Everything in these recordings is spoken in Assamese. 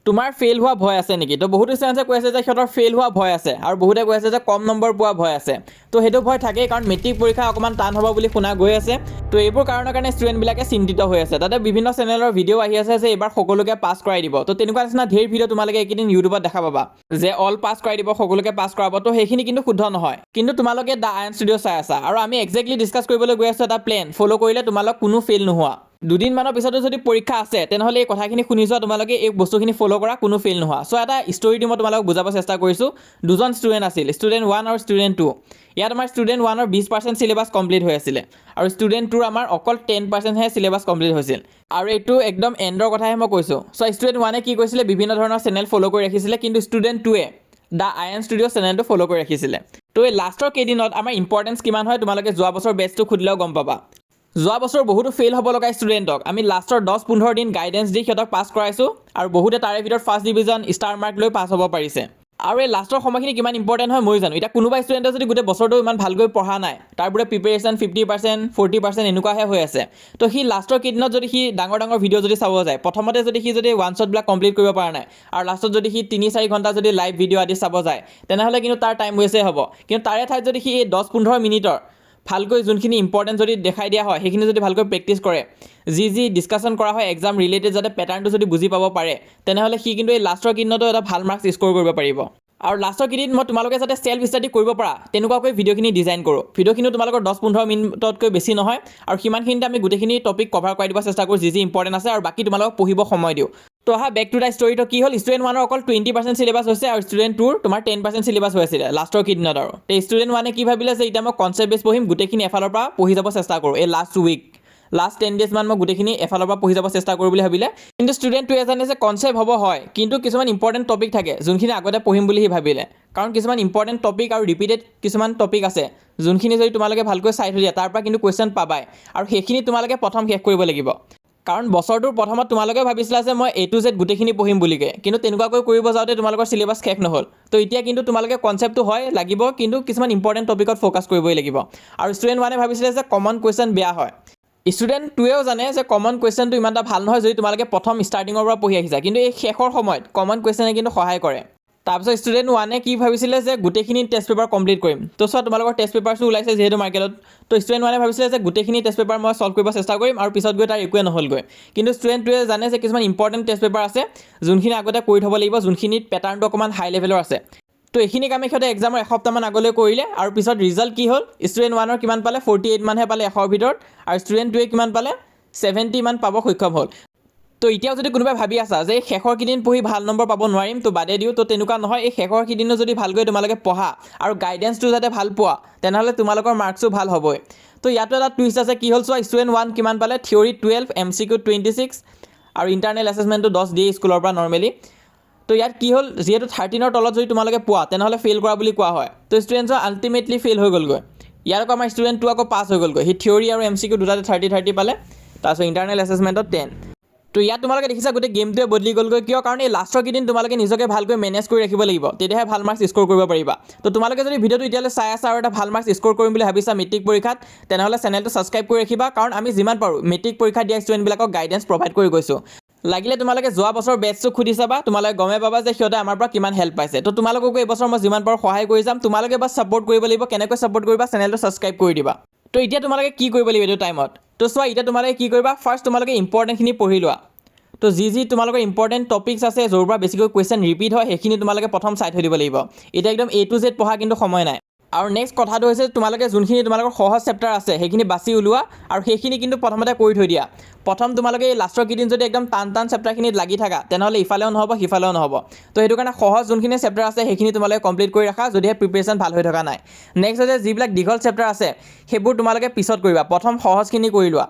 তোমাৰ ফেইল হোৱা ভয় আছে নেকি? তো বহুতো ষ্টুডেণ্টে কৈ আছে যে সিহঁতৰ ফেইল হোৱা ভয় আছে আৰু বহুতে কৈ আছে যে কম নম্বৰ পোৱা ভয় আছে। তো সেইটো ভয় থাকেই, কাৰণ মেট্ৰিক পৰীক্ষা অকণমান টান হ'ব বুলি শুনা গৈ আছে। তো এইবোৰ কাৰণৰ কাৰণে ষ্টুডেণ্টবিলাকে চিন্তিত হৈ আছে। তাতে বিভিন্ন চেনেলৰ ভিডিঅ' আহি আছে যে এইবাৰ সকলোকে পাছ কৰাই দিব। তো তেনেকুৱা নিচিনা ধেৰ ভিডিঅ' তোমালোকে এইকেইদিন ইউটিউবত দেখা পাবা যে অল পাছ কৰাই দিব, সকলোকে পাছ কৰাব। তো সেইখিনি কিন্তু শুদ্ধ নহয়। কিন্তু তোমালোকে দ্য আয়ন ষ্টুডিঅ' চাই আছা আৰু আমি এক্সেক্টলি ডিছকাছ কৰিবলৈ গৈ আছোঁ এটা প্লেন ফ'ল' কৰিলে তোমালোক কোনো ফেইল নোহোৱা। দুদিনমানৰ পিছতো যদি পৰীক্ষা আছে তেনেহ'লে এই কথাখিনি শুনি যোৱা, তোমালোকে এই বস্তুখিনি ফ'ল' কৰা, কোনো ফেইল নোহোৱা। চ' এটা ষ্টৰি দি মই তোমালোকক বুজাব চেষ্টা কৰিছোঁ। দুজন ষ্টুডেণ্ট আছিল, ষ্টুডেণ্ট 1 আৰু ষ্টুডেণ্ট 2। ইয়াত আমাৰ ষ্টুডেণ্ট 1ৰ 20% চিলেবাছ কমপ্লিট হৈ আছিলে আৰু ষ্টুডেণ্ট 2ৰ আমাৰ অকল 10%হে চিলেবাছ কমপ্লিট হৈছিল। আৰু এইটো একদম এণ্ডৰ কথাহে মই কৈছোঁ। চ' ষ্টুডেণ্ট 1এ কি কৰিছিলে, বিভিন্ন ধৰণৰ চেনেল ফ'ল' কৰি ৰাখিছিলে, কিন্তু ষ্টুডেণ্ট 2এ দ্য আয়ন ষ্টুডিঅ' চেনেলটো ফ'ল' কৰি ৰাখিছিলে। তো এই লাষ্টৰ কেইদিনত আমাৰ ইম্পৰ্টেঞ্চ কিমান হয় তোমালোকে যোৱা বছৰ বেচটো সুধিলেও গম পাবা। যোৱা বছৰ বহুতো ফেইল হ'ব লগা ষ্টুডেণ্টক আমি লাষ্টৰ 10-15 দিন গাইডেঞ্চ দি সিহঁতক পাছ কৰাইছোঁ আৰু বহুতে তাৰে ভিতৰত ফাৰ্ষ্ট ডিভিজন ষ্টাৰ মাৰ্ক লৈ পাছ হ'ব পাৰিছে। আৰু এই লাষ্টৰ সময়খিনি কিমান ইম্পৰ্টেণ্ট হয় মই জানো। এতিয়া কোনোবা ষ্টুডেণ্টে যদি গোটেই বছৰটো ইমান ভালকৈ পঢ়া নাই, তাৰ বোলে প্ৰিপেৰেশ্যন 50%, 40% এনেকুৱাহে হৈ আছে, তো সি লাষ্টৰ কেইদিনত যদি সি ডাঙৰ ভিডিঅ' যদি চাব যায়, প্ৰথমতে যদি সি ওৱান শ্বটবিলাক কমপ্লিট কৰিব পৰা নাই আৰু লাষ্টত যদি সি 3-4 ঘণ্টা যদি লাইভ ভিডিঅ' আদি চাব যায়, তেনেহ'লে কিন্তু তাৰ টাইম ৱেষ্টেই হ'ব। কিন্তু তাৰে ঠাইত যদি সি এই 10-15 মিনিটৰ ভালকৈ যোনখিনি ইম্পৰ্টেণ্ট যদি দেখাই দিয়া হয়, সেইখিনি যদি ভালকৈ প্ৰেক্টিছ কৰে, যি ডিছকাশ্যন কৰা হয় এক্সাম ৰিলেটেড যাতে পেটাৰ্ণটো যদি বুজি পাব পাৰে, তেনেহ'লে সি কিন্তু এই লাষ্টৰ কেইদিনতো এটা ভাল মাৰ্কছ স্ক'ৰ কৰিব পাৰিব। আৰু লাষ্টৰ কেইদিন মই তোমালোকে যাতে ছেল্ফ ষ্টাডি কৰিব পৰা তেনেকুৱাকৈ ভিডিঅ'খিনি ডিজাইন কৰোঁ। ভিডিঅ'খিনি তোমালোকৰ 10-15 মিনিটতকৈ বেছি নহয় আৰু সিমানখিনিতে আমি গোটেইখিনি টপিক কভাৰ কৰি দিব চেষ্টা কৰোঁ, যি ইম্পৰ্টেণ্ট আছে, আৰু বাকী তোমালোকক পঢ়িব সময় দিওঁ। তো অহা বেক টু দ্য ষ্টৰিটো কি হ'ল, ষ্টুডেণ্ট 1ৰ অকল 20% চিলেবাছ হৈছে আৰু ষ্টুডেণ্ট 2ৰ তোমাৰ 10% চিলেবাছ হৈ আছিলে লাষ্টৰ কেইদিনত। আৰু ষ্টুডেণ্ট 1এ কি ভাবিলে যে এতিয়া মই কনচেপ্ট বেছ পঢ়িম, গোটেইখিনি এফালৰ পৰা পঢ়ি যাব চেষ্টা কৰোঁ। এই লাষ্ট 10 ডেজমান মই গোটেইখিনি এফালৰ পৰা পঢ়ি যাব চেষ্টা কৰোঁ বুলি ভাবিলে। কিন্তু ষ্টুডেণ্ট 2এ জানে যে কনচেপ্ট হ'ব হয়, কিন্তু কিছুমান ইম্পৰ্টেণ্ট টপিক থাকে যোনখিনি আগতে পঢ়িম বুলি সি ভাবিলে। কাৰণ কিছুমান ইম্পৰ্টেণ্ট টপিক আৰু ৰিপিটেড কিছুমান টপিক আছে যোনখিনি যদি তোমালোকে ভালকৈ চাই থৈ দিয়া, তাৰ পৰা কিন্তু কুৱেশ্যন পাবাই, আৰু সেইখিনি তোমালোকে প্ৰথম শেষ কৰিব লাগিব। কাৰণ বছৰটোৰ প্ৰথমত তোমালোকে ভাবিছিলা যে মই A to Z গোটেইখিনি পঢ়িম বুলিকৈ, কিন্তু তেনেকুৱাকৈ কৰিব যাওঁতে তোমালোকৰ চিলেবাছ শেষ নহ'ল। তো এতিয়া কিন্তু তোমালোকে কনচেপ্টটো হয় লাগিব, কিন্তু কিছুমান ইম্পৰ্টেণ্ট টপিকত ফ'কাছ কৰিবই লাগিব। আৰু ষ্টুডেণ্ট 1এ ভাবিছিলে যে কমন কুৱেশ্যন বেয়া হয়। ষ্টুডেণ্ট 2এও জানে যে কমন কুৱেশ্যনটো ইমান এটা ভাল নহয় যদি তোমালোকে প্ৰথম ষ্টাৰ্টিঙৰ পৰা পঢ়ি আহিছা, কিন্তু এই শেষৰ সময়ত কমন কুৱেশ্যনে কিন্তু সহায় কৰে। তাৰপিছত ষ্টুডেণ্ট 1এ কি ভাবিছিলে যে গোটেইখিনি টেষ্ট পেপাৰ কমপ্লিট কৰিম। তো চোৱা তোমালোকৰ টেষ্ট পেপাৰছো ওলাইছে যিহেতু মাৰ্কেটত। তো ষ্টুডেণ্ট 1এ ভাবিছিলে যে গোটেইখিনি টেষ্ট পেপাৰ মই ছল্ভ কৰিব চেষ্টা কৰিম আৰু পিছত গৈ তাৰ একোৱে নহ'লগৈ। কিন্তু ষ্টুডেণ্ট 2এ জানে যে কিছুমান ইম্পৰ্টেণ্ট টেষ্ট পেপাৰ আছে যোনখিনি আগতে কৰি থ'ব লাগিব, যোনখিনিত পেটাৰ্ণটো অকণমান হাই লেভেলৰ আছে। তো এইখিনি কামে সিহঁতে এক্সামৰ এসপ্তাহমান আগলৈ কৰিলে, আৰু পিছত ৰিজাল্ট কি হ'ল, ষ্টুডেণ্ট 1ৰ কিমান পালে 48 মানহে পালে 100ৰ ভিতৰত, আৰু ষ্টুডেণ্ট 2এ কিমান পালে 70 মান পাব সক্ষম হ'ল। তো এতিয়াও যদি কোনোবাই ভাবি আছা যে এই শেষৰ কেইদিন পঢ়ি ভাল নম্বৰ পাব নোৱাৰিম, তো বাদে দিওঁ। তো তেনেকুৱা নহয়, এই শেষৰ কেইদিনো যদি ভালকৈ তোমালোকে পঢ়া আৰু গাইডেঞ্চটো যাতে ভাল পোৱা, তেনেহ'লে তোমালোকৰ মাৰ্কছো ভাল হ'বই। তো ইয়াতো এটা টুইষ্ট আছে, কি হ'ল চোৱা, ষ্টুডেণ্ট 1 কিমান পালে, থিয়ৰী 12, MCQ 26 আৰু ইণ্টাৰনেল এছেছমেণ্টটো 10 দিয়ে স্কুলৰ পৰা নৰ্মেলি। তো ইয়াত কি হ'ল, যিহেতু 13ৰ তলত যদি তোমালোকে পোৱা তেনেহ'লে ফেইল কৰা বুলি কোৱা হয়। তো ষ্টুডেণ্টছৰ আল্টিমেটলি ফেইল হৈ গ'লগৈ। ইয়াৰ আকৌ আমাৰ ষ্টুডেণ্ট 2 আকৌ পাছ হৈ গ'লগৈ, সি থিয়ৰী আৰু MCQ দুটাতে 30 পালে, তাৰপিছত ইণ্টাৰনেল এছেছমেণ্টত 10। তো ইয়াত তোমালোকে দেখিছা গোটেই গেমটোৱে বদলি গ'লগৈ, কিয়, কাৰণ এই লাষ্টৰ কেইদিন তোমালোকে নিজকে ভালকৈ মেনেজ কৰি ৰাখিব লাগিব, তেতিয়াহে ভাল মাৰ্কছ স্ক'ৰ কৰিব পাৰিবা। তো তোমালোকে যদি ভিডিঅ'টো এতিয়ালৈ চাই আছা আৰু এটা ভাল মাৰ্কছ স্ক'ৰ কৰিম বুলি ভাবিছা মেট্ৰিক পৰীক্ষাত, তেনেহ'লে চেনেলটো ছাবস্ক্ৰাইব কৰি ৰাখিবা, কাৰণ আমি যিমান পাৰোঁ মেট্ৰিক পৰীক্ষা দিয়া ষ্টুডেণ্টবিলাকক গাইডেঞ্চ প্ৰভাইড কৰি গৈছোঁ। লাগিলে তোমালোকে যোৱা বছৰ বেটছটো সুধি চাবা, তোমালোকে গমে পাবা যে সিহঁতে আমাৰ পৰা কিমান হেল্প পাইছে। তো তোমালোককো এইবছৰ মই যিমান পাৰোঁ সহায় কৰি যাম, তোমালোকে বাছ ছাপোৰ্ট কৰিব লাগিব। কেনেকৈ ছাপোৰ্ট কৰিবা, চেনেলটো ছাবস্ক্ৰাইব কৰি দিবা। তো এতিয়া তোমালোকে কি কৰিব লাগিব এইটো টাইমত, তো চোৱা এতিয়া তোমালোকে কি কৰিবা, ফাৰ্ষ্ট তোমালোকে ইম্পৰ্টেণ্টখিনি পঢ়ি লোৱা। তো যি তোমালোকৰ ইম্পৰ্টেণ্ট টপিকছ আছে য'ৰ পৰা বেছিকৈ কুৱেশ্যন ৰিপিট হয়, সেইখিনি তোমালোকে প্ৰথম চাই থৈ দিব লাগিব। এতিয়া একদম A to Z পঢ়া কিন্তু সময় নাই। আৰু নেক্সট কথাটো হৈছে, তোমালোকে যোনখিনি তোমালোকৰ সহজ চেপ্টাৰ আছে সেইখিনি বাছি উলিওৱা আৰু সেইখিনি কিন্তু প্ৰথমতে কৰি থৈ দিয়া। প্ৰথম তোমালোকে এই লাষ্টৰ কেইদিন যদি একদম টান চেপ্টাৰখিনিত লাগি থাকা, তেনেহ'লে ইফালেও নহ'ব সিফালেও নহ'ব। তো সেইটো কাৰণে সহজ যোনখিনি চেপ্টাৰ আছে সেইখিনি তোমালোকে কমপ্লিট কৰি ৰাখা, যদিহে প্ৰিপেৰেশ্যন ভাল হৈ থকা নাই। নেক্সট হৈছে যিবিলাক দীঘল চেপ্টাৰ আছে সেইবোৰ তোমালোকে পিছত কৰিবা, প্ৰথম সহজখিনি কৰি লোৱা।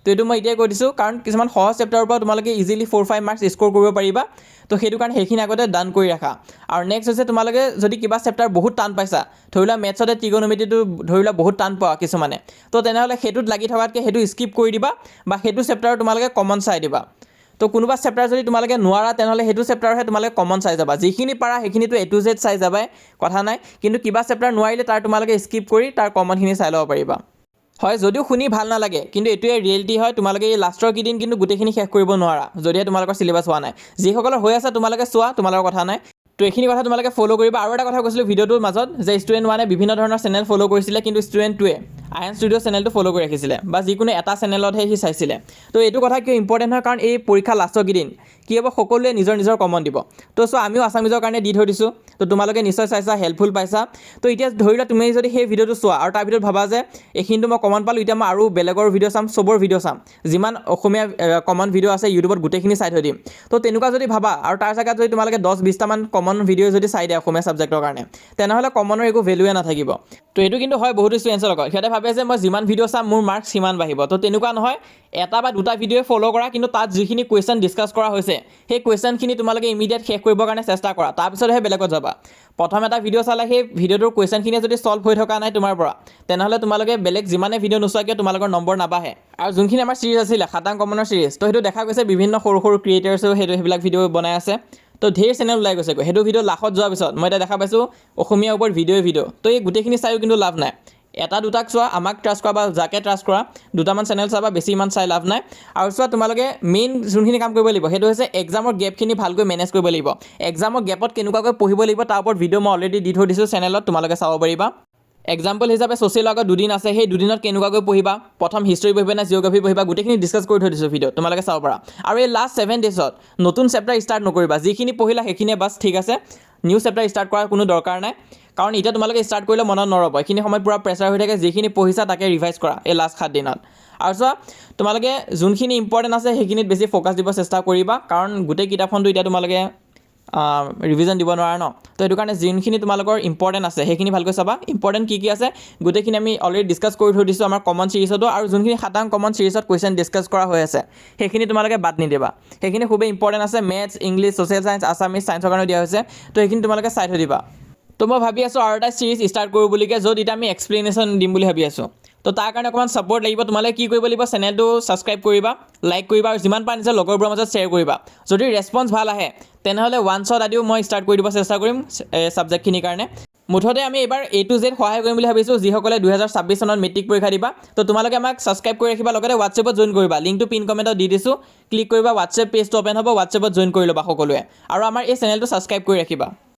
তো এইটো মই এতিয়াই কৈ দিছোঁ, কাৰণ কিছুমান সহজ চেপ্টাৰৰ পৰা তোমালোকে ইজিলি 4-5 মাৰ্কছ স্ক'ৰ কৰিব পাৰিবা। তো সেইটো কাৰণে সেইখিনি আগতে ডান কৰি ৰাখা। আৰু নেক্সট হৈছে তোমালোকে যদি কিবা চেপ্টাৰ বহুত টান পাইছা, ধৰি লোৱা মেথছতে ত্ৰিগোনোমেট্ৰিটো ধৰি লোৱা বহুত টান পোৱা কিছুমানে, তো তেনেহ'লে সেইটোত লাগি থকাতকৈ সেইটো স্কিপ কৰি দিবা, বা সেইটো চেপ্টাৰ তোমালোকে কমন চাই দিবা। তো কোনোবা চেপ্টাৰ যদি তোমালোকে নোৱাৰা, তেনেহ'লে সেইটো চেপ্টাৰহে তোমালোকে কমন চাই যাবা। যিখিনি পাৰা সেইখিনিতো A to Z চাই যাবাই, কথা নাই। কিন্তু কিবা চেপ্টাৰ নোৱাৰিলে তাৰ তোমালোকে স্কিপ কৰি তাৰ কমনখিনি চাই ল'ব পাৰিবা। হয় যদিও শুনি ভাল নালাগে কিন্তু এইটোৱে ৰিয়েলিটি হয় তোমালোকে এই লাষ্টৰ কেইদিন কিন্তু গোটেইখিনি শেষ কৰিব নোৱাৰা যদিহে তোমালোকৰ চিলেবাছ হোৱা নাই যিসকলৰ হৈ আছে তোমালোকে চোৱা তোমালোকৰ কথা নাই তো এইখিনি কথা তোমালোকে ফ'ল' কৰিবা আৰু এটা কথা কৈছিলোঁ ভিডিঅ'টোৰ মাজত যে ষ্টুডেণ্ট ওৱানে বিভিন্ন ধৰণৰ চেনেল ফ'ল' কৰিছিলে কিন্তু ষ্টুডেণ্ট টুৱে আয়ন ষ্টুডিঅ' চেনেলটো ফ'ল' কৰি ৰাখিছিলে বা যিকোনো এটা চেনেলতহে সি চাইছিলে তো এইটো কথা কিয় ইম্পৰ্টেণ্ট হয় কাৰণ এই পৰীক্ষা লাষ্টৰ কেইদিন কি হ'ব সকলোৱে নিজৰ নিজৰ কমন দিব তো চ' আমিও আছামিজৰ কাৰণে দি থৈ দিছোঁ তো তোমালোকে নিশ্চয় চাইছা হেল্পফুল পাইছা তো এতিয়া ধৰি লোৱা তুমি যদি সেই ভিডিঅ'টো চোৱা আৰু তাৰ ভিতৰত ভাবা যে এইখিনিতো মই কমন পালোঁ এতিয়া মই আৰু বেলেগৰ ভিডিঅ' চাম চবৰ ভিডিঅ' চাম যিমান অসমীয়া কমন ভিডিঅ' আছে ইউটিউবত গোটেইখিনি চাই থৈ দিম তো তেনেকুৱা যদি ভাবা আৰু তাৰ জেগাত যদি তোমালোকে 10-20টামান কমন ভিডিঅ' যদি চাই দিয়া অসমীয়া ছাবজেক্টৰ কাৰণে তেনেহ'লে কমনৰ একো ভেলুৱে নাথাকিব তো এইটো কিন্তু হয় বহুত ষ্টুডেণ্টছৰ লগত সিহঁতে ভাবে যে মই যিমান ভিডিঅ' চাম মোৰ মাৰ্কছ সিমান বাঢ়িব তো তেনেকুৱা নহয় এটা বা দুটা ভিডিঅ' ফ'ল' কৰা কিন্তু তাত যিখিনি কুৱেশ্যন ডিছকাছ কৰা হৈছে সেই কুৱেশ্যনখিনি তোমালোকে ইমিডিয়েট শেষ কৰিবৰ কাৰণে চেষ্টা কৰা তাৰপিছতহে বেলেগত যাবা প্ৰথম এটা ভিডিঅ' চালে সেই ভিডিঅ'টোৰ কুৱেশ্যনখিনি যদি ছল্ভ হৈ থকা নাই তোমাৰ পৰা তেনেহ'লে তোমালোকে বেলেগ যিমানে ভিডিঅ' নোচোৱা কিয় তোমালোকৰ নম্বৰ নাবাঢ়ে আৰু যোনখিনি আমাৰ চিৰিজ আছিলে খাটাং কমনৰ চিৰিজ তো সেইটো দেখা গৈছে বিভিন্ন সৰু সৰু ক্ৰিয়েটাৰ্ছেও সেইবিলাক ভিডিঅ' বনাই আছে তো ঢেৰ চেনেল ওলাই গৈছে সেইটো ভিডিঅ' লাখত যোৱাৰ পিছত মই এতিয়া দেখা পাইছোঁ অসমীয়াৰ ওপৰত ভিডিঅ' তো এই গোটেইখিনি চাইও কিন্তু লাভ নাই এটা দুটাক চোৱা আমাক ট্ৰাষ্ট কৰা বা যাকে ট্ৰাষ্ট কৰা দুটামান চেনেল চাবা বেছি ইমান চাই লাভ নাই আৰু চোৱা তোমালোকে মেইন যোনখিনি কাম কৰিব লাগিব সেইটো হৈছে এক্সামৰ গেপখিনি ভালকৈ মেনেজ কৰিব লাগিব এক্সামৰ গেপত কেনেকুৱাকৈ পঢ়িব লাগিব তাৰ ওপৰত ভিডিঅ' মই অলৰেডি দি থৈ দিছোঁ চেনেলত তোমালোকে চাব পাৰিবা এক্সাম্পল হিচাপে ছ'চিয়েল আগত দুদিন আছে সেই দুদিনত কেনেকুৱাকৈ পঢ়িবা প্ৰথম হিষ্ট্ৰী পঢ়িবা নে জিঅ'গ্ৰাফী পঢ়িবা গোটেইখিনি ডিছকাছ কৰি থৈ দিছোঁ ভিডিঅ' তোমালোকে চাব পাৰা আৰু এই লাষ্ট 7 ডেজত নতুন চেপ্টাৰ ষ্টাৰ্ট নকৰিবা যিখিনি পঢ়িলা সেইখিনিয়ে বাছ ঠিক আছে নিউ চেপ্টাৰ ষ্টাৰ্ট কৰাৰ কোনো দৰকাৰ নাই কাৰণ এতিয়া তোমালোকে ষ্টাৰ্ট কৰিলে মনত নৰব এইখিনি সময়ত পূৰা প্ৰেছাৰ হৈ থাকে যিখিনি পঢ়িছা তাকে ৰিভাইজ কৰা এই লাষ্ট 7 দিনত আৰু চোৱা তোমালোকে যোনখিনি ইম্পৰ্টেণ্ট আছে সেইখিনিত বেছি ফ'কাছ দিব চেষ্টা কৰিবা কাৰণ গোটেই কিতাপখনটো এতিয়া তোমালোকে ৰিভিজন দিব নোৱাৰা ন তো সেইটো কাৰণে যোনখিনি তোমালোকৰ ইম্পৰ্টেণ্ট আছে সেইখিনি ভালকৈ চাবা ইম্পৰ্টেণ্ট কি আছে গোটেইখিনি আমি অলৰেডি ডিছকাছ কৰি থৈ দিছোঁ আমাৰ কমন চিৰিজতো আৰু যোনখিনি খাটাং কমন চিৰিজত কুৱেশ্যন ডিছকাছ কৰা হৈ আছে সেইখিনি তোমালোকে বাদ নিদিবা সেইখিনি খুবেই ইম্পৰ্টেণ্ট আছে maths English social science Assamese চায়েন্সৰ কাৰণে দিয়া হৈছে তো সেইখিনি তোমালোকে চাই থৈ দিবা তো মই ভাবি আছোঁ আৰু এটা চিৰিজ ষ্টাৰ্ট কৰোঁ বুলিকৈ য'ত এতিয়া আমি এক্সপ্লেনেশ্যন দিম বুলি ভাবি আছোঁ তো তাৰ কাৰণে অকণমান ছাপৰ্ট লাগিব তোমালোকে কি কৰিব লাগিব চেনেলটো ছাবস্ক্ৰাইব কৰিবা লাইক কৰিবা আৰু যিমান পাৰা নিজৰ লগৰবোৰৰ মাজত শ্বেয়াৰ কৰিবা যদি ৰেছপন্স ভাল আহে তেনেহ'লে ওৱান শ্বট আদিও মই ষ্টাৰ্ট কৰি দিব চেষ্টা কৰিম ছাবজেক্টখিনিৰ কাৰণে মুঠতে আমি এইবাৰ A to Z সহায় কৰিম বুলি ভাবিছোঁ যিসকলে 2026 চনত মেট্ৰিক পৰীক্ষা দিবা তো তোমালোকে আমাক ছাবস্ক্ৰাইব কৰি ৰাখিবা লগতে হোৱাটছএপত জইন কৰিবা লিংকটো পিন কমেণ্টত দি দিছোঁ ক্লিক কৰিবা হোৱাটছএপ পেজটো অ'পেন হ'ব হোৱাটছএপত জইন কৰি ল'বা সকলোৱে আৰু আমাৰ এই চেনেলটো ছাবস্ক্ৰাইব কৰি ৰাখিবা